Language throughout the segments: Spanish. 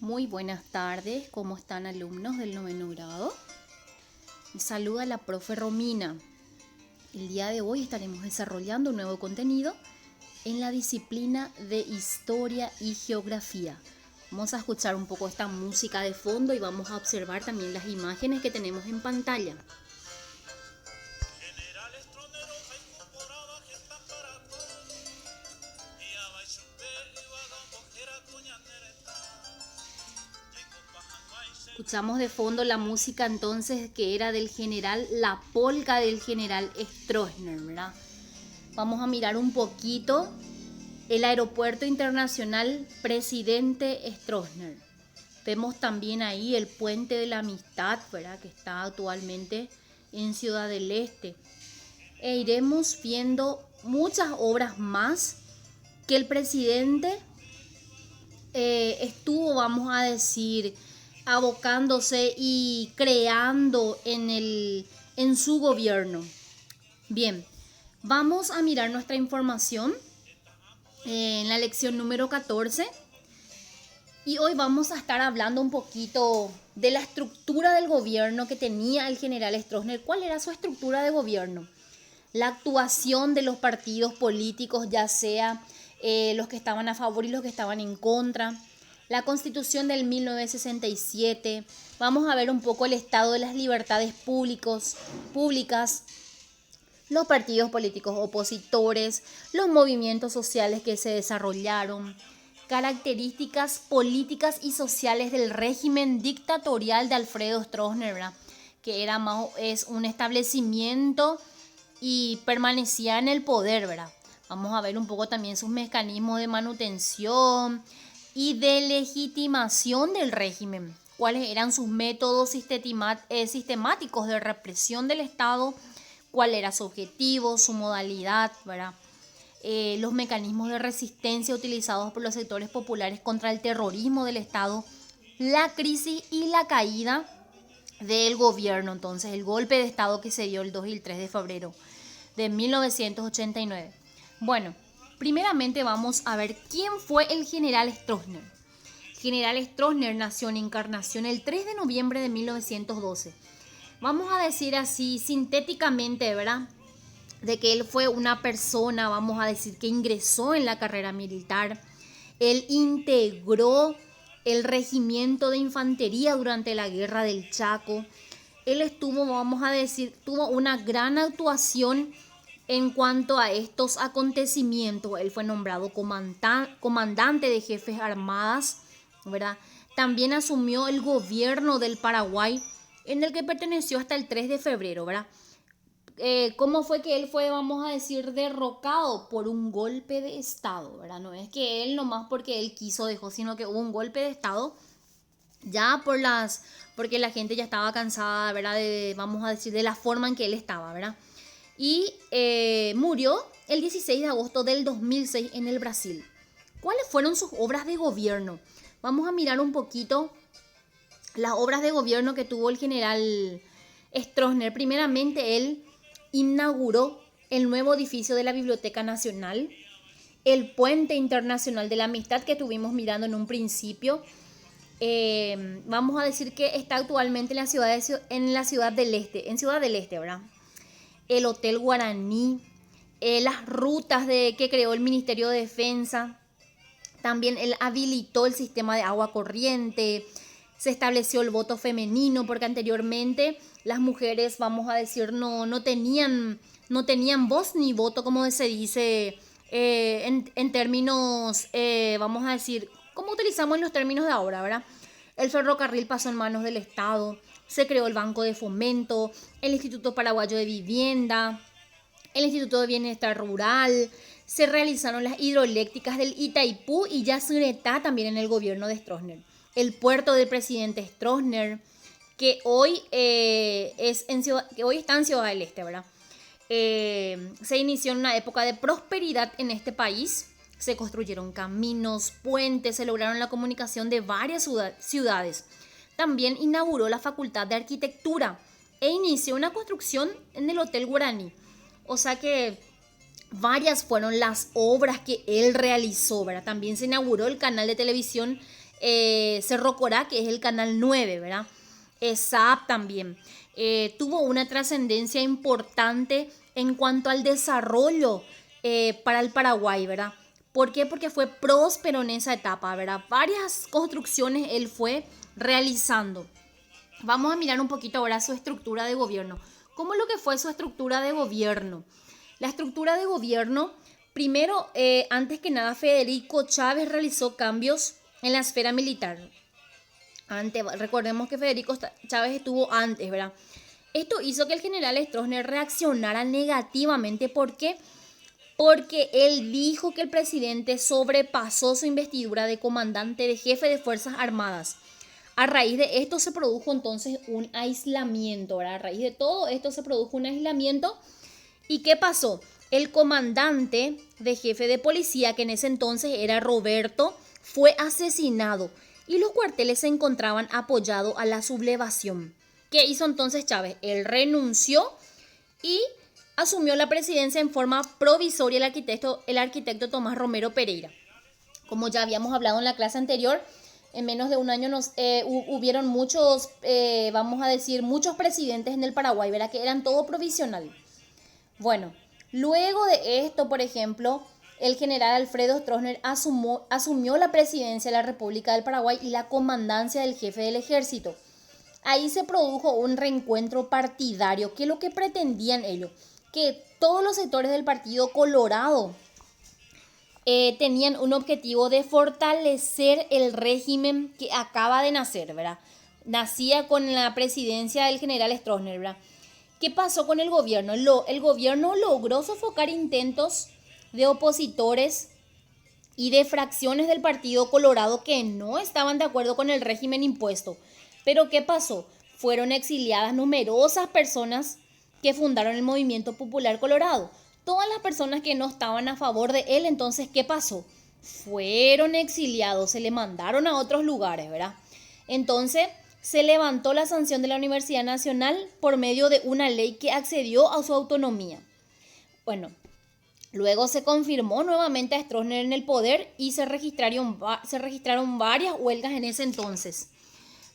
Muy buenas tardes, ¿cómo están alumnos del noveno grado? Les saluda la profe Romina. El día de hoy estaremos desarrollando un nuevo contenido en la disciplina de Historia y Geografía. Vamos a escuchar un poco esta música de fondo y vamos a observar también las imágenes que tenemos en pantalla. Escuchamos de fondo la música entonces que era del general, la polca del general Stroessner, ¿verdad? Vamos a mirar un poquito el aeropuerto internacional Presidente Stroessner. Vemos también ahí el puente de la amistad, ¿verdad? Que está actualmente en Ciudad del Este. E iremos viendo muchas obras más que el presidente estuvo, vamos a decir, abocándose y creando en su gobierno. Bien, vamos a mirar nuestra información en la lección número 14 y hoy vamos a estar hablando un poquito de la estructura del gobierno que tenía el general Stroessner. ¿Cuál era su estructura de gobierno? La actuación de los partidos políticos, ya sea los que estaban a favor y los que estaban en contra. La Constitución del 1967, vamos a ver un poco el estado de las libertades públicas, los partidos políticos opositores, los movimientos sociales que se desarrollaron, características políticas y sociales del régimen dictatorial de Alfredo Stroessner, ¿verdad? Que es un establecimiento y permanecía en el poder, ¿verdad? Vamos a ver un poco también sus mecanismos de manutención y de legitimación del régimen, cuáles eran sus métodos sistemáticos de represión del Estado, cuál era su objetivo, su modalidad, ¿verdad? Los mecanismos de resistencia utilizados por los sectores populares contra el terrorismo del Estado, la crisis y la caída del gobierno, entonces el golpe de Estado que se dio el 2 y el 3 de febrero de 1989. Bueno, primeramente vamos a ver quién fue el general Stroessner. General Stroessner nació en Encarnación el 3 de noviembre de 1912. Vamos a decir así sintéticamente, ¿verdad? De que él fue una persona, vamos a decir, que ingresó en la carrera militar. Él integró el regimiento de infantería durante la guerra del Chaco. Él estuvo, vamos a decir, tuvo una gran actuación en cuanto a estos acontecimientos. Él fue nombrado comandante de jefes armadas, ¿verdad? También asumió el gobierno del Paraguay, en el que perteneció hasta el 3 de febrero, ¿verdad? ¿Cómo fue que él fue, vamos a decir, derrocado por un golpe de Estado, ¿verdad? No es que él nomás porque él quiso dejó, sino que hubo un golpe de Estado ya porque la gente ya estaba cansada, ¿verdad? Vamos a decir, de la forma en que él estaba, ¿verdad? Y murió el 16 de agosto del 2006 en el Brasil. ¿Cuáles fueron sus obras de gobierno? Vamos a mirar un poquito las obras de gobierno que tuvo el general Stroessner. Primeramente, él inauguró el nuevo edificio de la Biblioteca Nacional, el Puente Internacional de la Amistad que estuvimos mirando en un principio. Vamos a decir que está actualmente en la ciudad del Este, ¿verdad? El Hotel Guaraní, las rutas que creó el Ministerio de Defensa. También él habilitó el sistema de agua corriente, se estableció el voto femenino, porque anteriormente las mujeres, vamos a decir, no tenían voz ni voto, como se dice en términos, vamos a decir, como utilizamos en los términos de ahora, ¿verdad? El ferrocarril pasó en manos del Estado, se creó el Banco de Fomento, el Instituto Paraguayo de Vivienda, el Instituto de Bienestar Rural, se realizaron las hidroeléctricas del Itaipú y Yacyretá también en el gobierno de Stroessner. El puerto del presidente Stroessner, que hoy está en Ciudad del Este, ¿verdad? Se inició en una época de prosperidad en este país. Se construyeron caminos, puentes, se lograron la comunicación de varias ciudades. También inauguró la Facultad de Arquitectura e inició una construcción en el Hotel Guaraní. O sea que varias fueron las obras que él realizó, ¿verdad? También se inauguró el canal de televisión Cerro Corá, que es el canal 9, ¿verdad? ESAP también. Tuvo una trascendencia importante en cuanto al desarrollo para el Paraguay, ¿verdad? ¿Por qué? Porque fue próspero en esa etapa, ¿verdad? Varias construcciones él fue realizando. Vamos a mirar un poquito ahora su estructura de gobierno. ¿Cómo es lo que fue su estructura de gobierno? La estructura de gobierno, primero, antes que nada, Federico Chávez realizó cambios en la esfera militar. Recordemos que Federico Chávez estuvo antes, ¿verdad? Esto hizo que el general Stroessner reaccionara negativamente. ¿Por qué? Porque él dijo que el presidente sobrepasó su investidura de comandante de jefe de Fuerzas Armadas. A raíz de esto se produjo entonces un aislamiento, ¿verdad? A raíz de todo esto se produjo un aislamiento. ¿Y qué pasó? El comandante de jefe de policía, que en ese entonces era Roberto, fue asesinado y los cuarteles se encontraban apoyados a la sublevación. ¿Qué hizo entonces Chávez? Él renunció y asumió la presidencia en forma provisoria el arquitecto Tomás Romero Pereira. Como ya habíamos hablado en la clase anterior, en menos de un año hubieron muchos, vamos a decir, muchos presidentes en el Paraguay, ¿verdad? Que eran todo provisional. Bueno, luego de esto, por ejemplo, el general Alfredo Stroessner asumió la presidencia de la República del Paraguay y la comandancia del jefe del ejército. Ahí se produjo un reencuentro partidario. ¿Qué es lo que pretendían ellos? Que todos los sectores del Partido Colorado tenían un objetivo de fortalecer el régimen que acaba de nacer, ¿verdad? Nacía con la presidencia del general Stroessner, ¿verdad? ¿Qué pasó con el gobierno? El gobierno logró sofocar intentos de opositores y de fracciones del Partido Colorado que no estaban de acuerdo con el régimen impuesto. Pero ¿qué pasó? Fueron exiliadas numerosas personas que fundaron el Movimiento Popular Colorado. Todas las personas que no estaban a favor de él, entonces, ¿qué pasó? Fueron exiliados, se le mandaron a otros lugares, ¿verdad? Entonces, se levantó la sanción de la Universidad Nacional por medio de una ley que accedió a su autonomía. Bueno, luego se confirmó nuevamente a Stroessner en el poder y se registraron varias huelgas en ese entonces.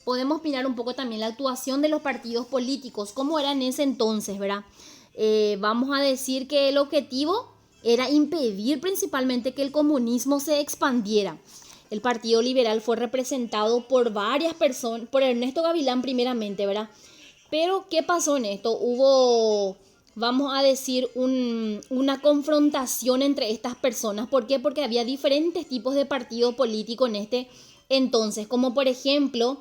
Podemos mirar un poco también la actuación de los partidos políticos, cómo era en ese entonces, ¿verdad? Vamos a decir que el objetivo era impedir principalmente que el comunismo se expandiera. El Partido Liberal fue representado por varias personas, por Ernesto Gavilán primeramente, ¿verdad? Pero, ¿qué pasó en esto? Hubo, vamos a decir, una confrontación entre estas personas. ¿Por qué? Porque había diferentes tipos de partido político en este entonces, como por ejemplo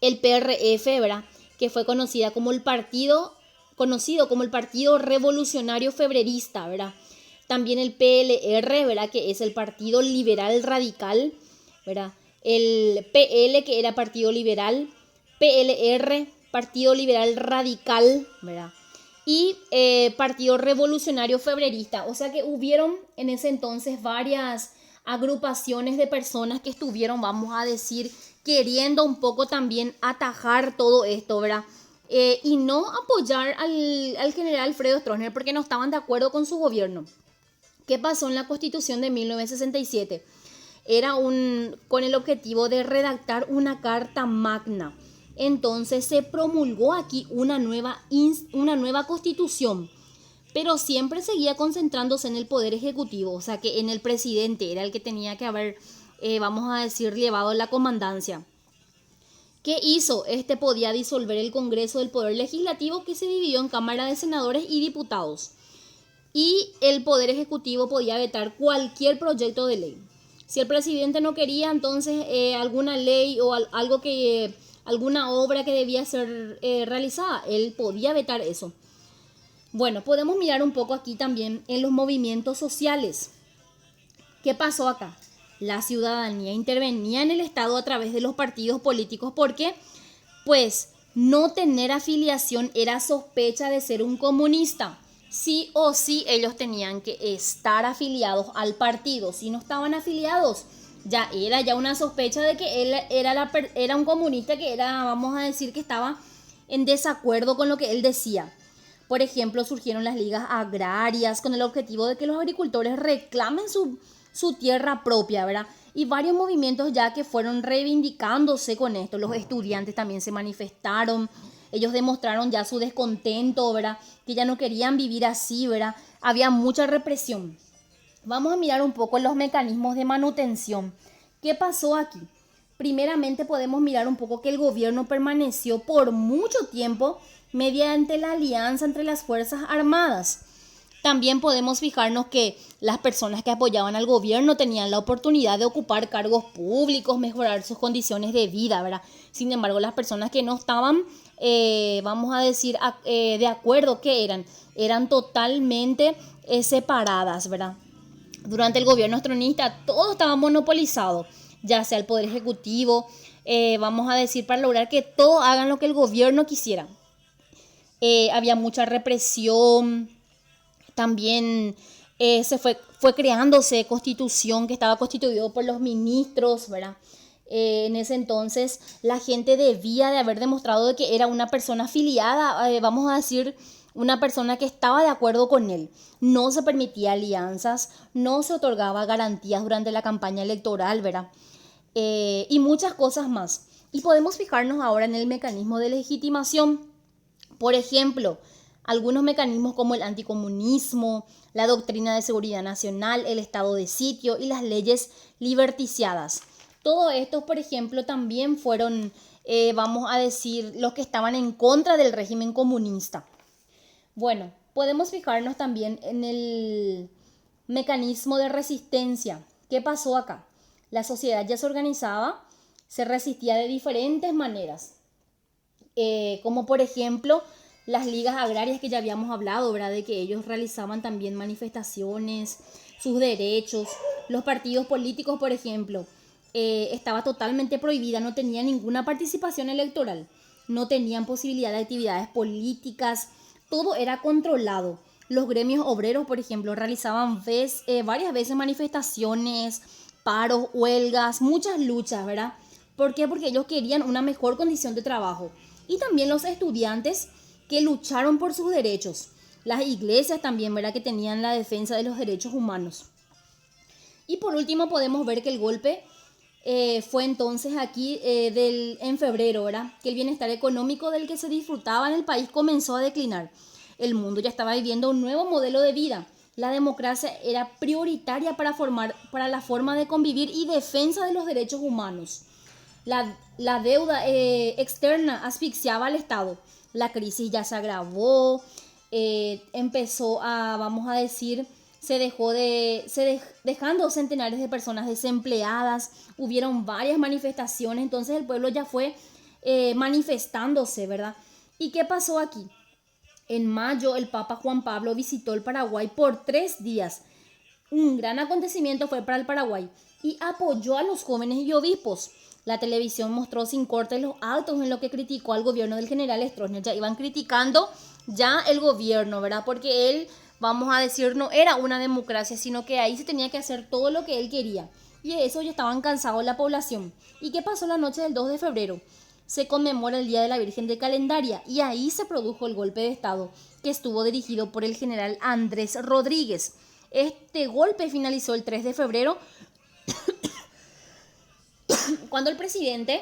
el PRF, ¿verdad? Que fue conocido como el Partido Revolucionario Febrerista, ¿verdad? También el PLR, ¿verdad? Que es el Partido Liberal Radical, ¿verdad? El PL, que era Partido Liberal, PLR, Partido Liberal Radical, ¿verdad? Y Partido Revolucionario Febrerista. O sea que hubieron en ese entonces varias agrupaciones de personas que estuvieron, vamos a decir, queriendo un poco también atajar todo esto, ¿verdad? Y no apoyar al general Alfredo Stroessner porque no estaban de acuerdo con su gobierno. ¿Qué pasó en la Constitución de 1967? Era con el objetivo de redactar una carta magna. Entonces se promulgó aquí una nueva constitución, pero siempre seguía concentrándose en el poder ejecutivo, o sea que en el presidente era el que tenía que haber, vamos a decir, llevado la comandancia. ¿Qué hizo? Este podía disolver el Congreso del Poder Legislativo, que se dividió en Cámara de Senadores y Diputados. Y el Poder Ejecutivo podía vetar cualquier proyecto de ley. Si el presidente no quería, entonces alguna ley o alguna obra que debía ser realizada, él podía vetar eso. Bueno, podemos mirar un poco aquí también en los movimientos sociales. ¿Qué pasó acá? La ciudadanía intervenía en el Estado a través de los partidos políticos. ¿Por qué? Pues no tener afiliación era sospecha de ser un comunista. Sí o sí ellos tenían que estar afiliados al partido. Si no estaban afiliados, ya era una sospecha de que él era un comunista, que era, vamos a decir, que estaba en desacuerdo con lo que él decía. Por ejemplo, surgieron las ligas agrarias con el objetivo de que los agricultores reclamen su tierra propia, ¿verdad? y varios movimientos ya que fueron reivindicándose con esto. Los estudiantes también se manifestaron, ellos demostraron ya su descontento, ¿verdad? Que ya no querían vivir así, ¿verdad? Había mucha represión. Vamos a mirar un poco los mecanismos de manutención. ¿Qué pasó aquí? Primeramente podemos mirar un poco que el gobierno permaneció por mucho tiempo mediante la alianza entre las Fuerzas Armadas. También podemos fijarnos que las personas que apoyaban al gobierno tenían la oportunidad de ocupar cargos públicos, mejorar sus condiciones de vida, ¿verdad? Sin embargo, las personas que no estaban, vamos a decir, de acuerdo, ¿qué eran? Eran totalmente separadas, ¿verdad? Durante el gobierno tronista todo estaba monopolizado, ya sea el poder ejecutivo, vamos a decir, para lograr que todos hagan lo que el gobierno quisiera. Había mucha represión. También fue creándose constitución que estaba constituido por los ministros, ¿verdad? En ese entonces la gente debía de haber demostrado de que era una persona afiliada, vamos a decir, una persona que estaba de acuerdo con él. No se permitía alianzas, no se otorgaba garantías durante la campaña electoral, ¿verdad? Y muchas cosas más. Y podemos fijarnos ahora en el mecanismo de legitimación. Por ejemplo, algunos mecanismos como el anticomunismo, la doctrina de seguridad nacional, el estado de sitio y las leyes liberticiadas. Todo esto, por ejemplo, también fueron, vamos a decir, los que estaban en contra del régimen comunista. Bueno, podemos fijarnos también en el mecanismo de resistencia. ¿Qué pasó acá? La sociedad ya se organizaba, se resistía de diferentes maneras. Como por ejemplo las ligas agrarias que ya habíamos hablado, ¿verdad? De que ellos realizaban también manifestaciones, sus derechos. Los partidos políticos, por ejemplo, estaba totalmente prohibida, no tenían ninguna participación electoral, no tenían posibilidad de actividades políticas, todo era controlado. Los gremios obreros, por ejemplo, realizaban varias veces manifestaciones, paros, huelgas, muchas luchas, ¿verdad? ¿Por qué? Porque ellos querían una mejor condición de trabajo. Y también los estudiantes que lucharon por sus derechos. Las iglesias también, ¿verdad? Que tenían la defensa de los derechos humanos. Y por último podemos ver que el golpe fue entonces aquí en febrero, ¿verdad? Que el bienestar económico del que se disfrutaba en el país comenzó a declinar. El mundo ya estaba viviendo un nuevo modelo de vida. La democracia era prioritaria para la forma de convivir y defensa de los derechos humanos. La deuda externa asfixiaba al Estado. La crisis ya se agravó, empezó a, vamos a decir, dejando centenares de personas desempleadas, hubieron varias manifestaciones, entonces el pueblo ya fue manifestándose, ¿verdad? ¿Y qué pasó aquí? En mayo el Papa Juan Pablo visitó el Paraguay por 3 días. Un gran acontecimiento fue para el Paraguay y apoyó a los jóvenes y obispos. La televisión mostró sin corte los actos en lo que criticó al gobierno del general Stroessner. Ya iban criticando ya el gobierno, ¿verdad? Porque él, vamos a decir, no era una democracia, sino que ahí se tenía que hacer todo lo que él quería. Y de eso ya estaban cansados la población. ¿Y qué pasó la noche del 2 de febrero? Se conmemora el Día de la Virgen de Calendaria y ahí se produjo el golpe de Estado que estuvo dirigido por el general Andrés Rodríguez. Este golpe finalizó el 3 de febrero cuando el presidente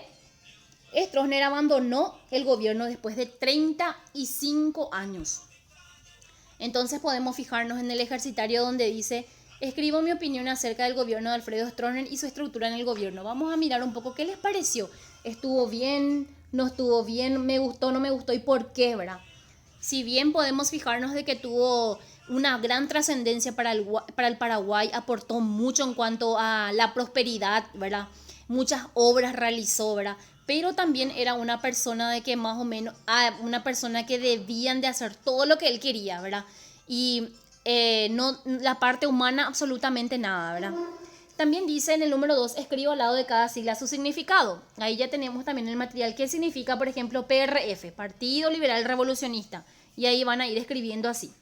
Stroessner abandonó el gobierno después de 35 años. Entonces podemos fijarnos en el ejercitario donde dice: escribo mi opinión acerca del gobierno de Alfredo Stroessner y su estructura en el gobierno. Vamos a mirar un poco qué les pareció. ¿Estuvo bien? ¿No estuvo bien? ¿Me gustó? ¿No me gustó? ¿Y por qué, verdad? Si bien podemos fijarnos de que tuvo una gran trascendencia para el Paraguay, aportó mucho en cuanto a la prosperidad, ¿verdad? Muchas obras realizó, ¿verdad? Pero también era una persona de que más o menos, una persona que debían de hacer todo lo que él quería, ¿verdad? Y no la parte humana absolutamente nada, ¿verdad? También dice en el número 2, escribo al lado de cada sigla su significado. Ahí ya tenemos también el material que significa, por ejemplo, PRF, Partido Liberal Revolucionista. Y ahí van a ir escribiendo así.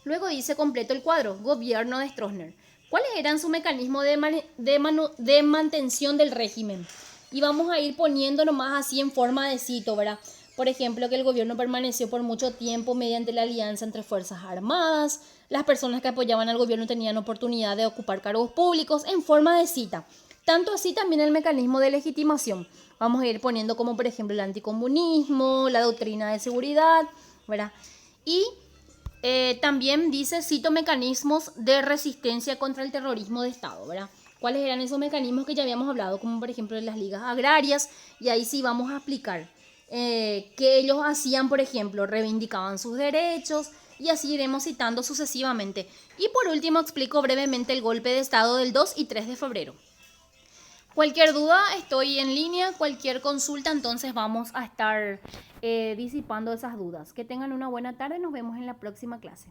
Luego dice completo el cuadro, gobierno de Stroessner. ¿Cuáles eran su mecanismo de mantención del régimen? Y vamos a ir poniendo nomás así en forma de cito, ¿verdad? Por ejemplo, que el gobierno permaneció por mucho tiempo mediante la alianza entre Fuerzas Armadas, las personas que apoyaban al gobierno tenían oportunidad de ocupar cargos públicos en forma de cita. Tanto así también el mecanismo de legitimación. Vamos a ir poniendo como por ejemplo el anticomunismo, la doctrina de seguridad, ¿verdad? Y también dice, cito mecanismos de resistencia contra el terrorismo de Estado, ¿verdad? ¿Cuáles eran esos mecanismos que ya habíamos hablado? Como por ejemplo las ligas agrarias, y ahí sí vamos a explicar que ellos hacían, por ejemplo, reivindicaban sus derechos, y así iremos citando sucesivamente. Y por último explico brevemente el golpe de Estado del 2 y 3 de febrero. Cualquier duda, estoy en línea, cualquier consulta, entonces vamos a estar disipando esas dudas. Que tengan una buena tarde, nos vemos en la próxima clase.